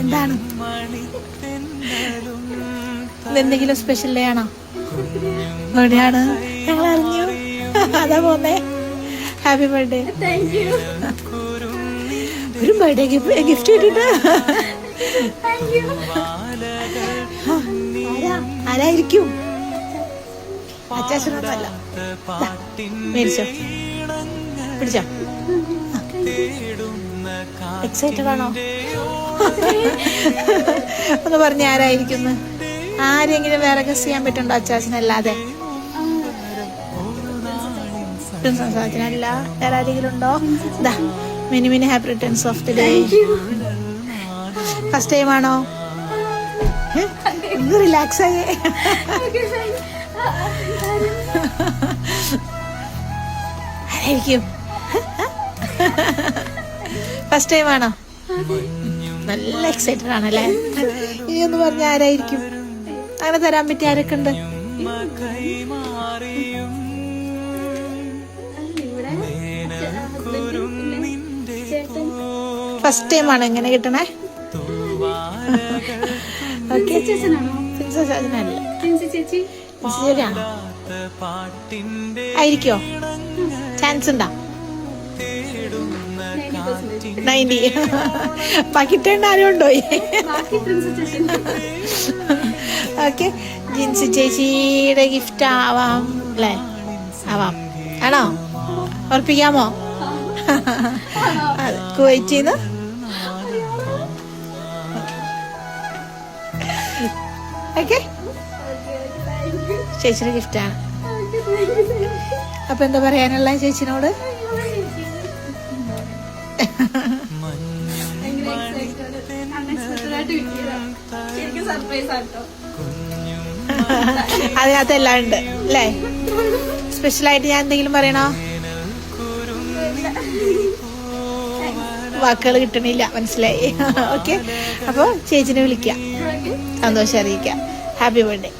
എന്താണ്? ഇതെന്തെങ്കിലും special day ആണോ? Birthday ഞങ്ങൾ അറിഞ്ഞു. അതാ പോന്നേ. Happy birthday. ഒരു ബർത്ത്ഡേ ഗിഫ്റ്റ് കിട്ടിട്ട് ആരായിരിക്കും? അച്ചാച്ചനൊന്നുമല്ല. മേടിച്ചോ, പിടിച്ചോ. എക്സൈറ്റഡ് ആണോ? ഒന്ന് പറഞ്ഞ ആരായിരിക്കും? ആരെങ്കിലും വേറെ ഗസ് ചെയ്യാൻ പറ്റുണ്ടോ? അച്ചാച്ചനല്ലാതെ. അല്ല, വേറെ ആരെങ്കിലും ഉണ്ടോ? Many many happy returns of the day. First time ആണോ? ഒന്ന് റിലാക്സ് ആയേ. ആരായിരിക്കും? ഫസ്റ്റ് ടൈം ആണോ? നല്ല എക്സൈറ്റഡ് ആണല്ലേ? ഇനി ഒന്ന് പറഞ്ഞ ആരായിരിക്കും? അങ്ങനെ തരാൻ പറ്റിയ ആരൊക്കെ ഉണ്ട്? ഫസ്റ്റ് ടൈം ആണോ ഇങ്ങനെ കിട്ടണേ? ആയിരിക്കോ? ചാൻസ് ഉണ്ടോ? 90. കിട്ടേണ്ട ആരും ഉണ്ടോ? ഓക്കെ, ജിൻസി ചേച്ചിയുടെ ഗിഫ്റ്റ് ആവാം അല്ലേ? ആവാം. ആണോ? ഉറപ്പിക്കാമോ? കുവൈറ്റിന്ന്. ഓക്കെ, ചേച്ചിയുടെ ഗിഫ്റ്റാണ്. അപ്പൊ എന്താ പറയാനുള്ള ചേച്ചിനോട്? അതിനകത്ത് എല്ലാം ഉണ്ട് അല്ലേ? സ്പെഷ്യലായിട്ട് ഞാൻ എന്തെങ്കിലും പറയണോ? വാക്കുകൾ കിട്ടണില്ല, മനസ്സിലായി. ഓക്കെ, അപ്പൊ ചേച്ചിനെ വിളിക്കാം, സന്തോഷം അറിയിക്കാം. Happy birthday.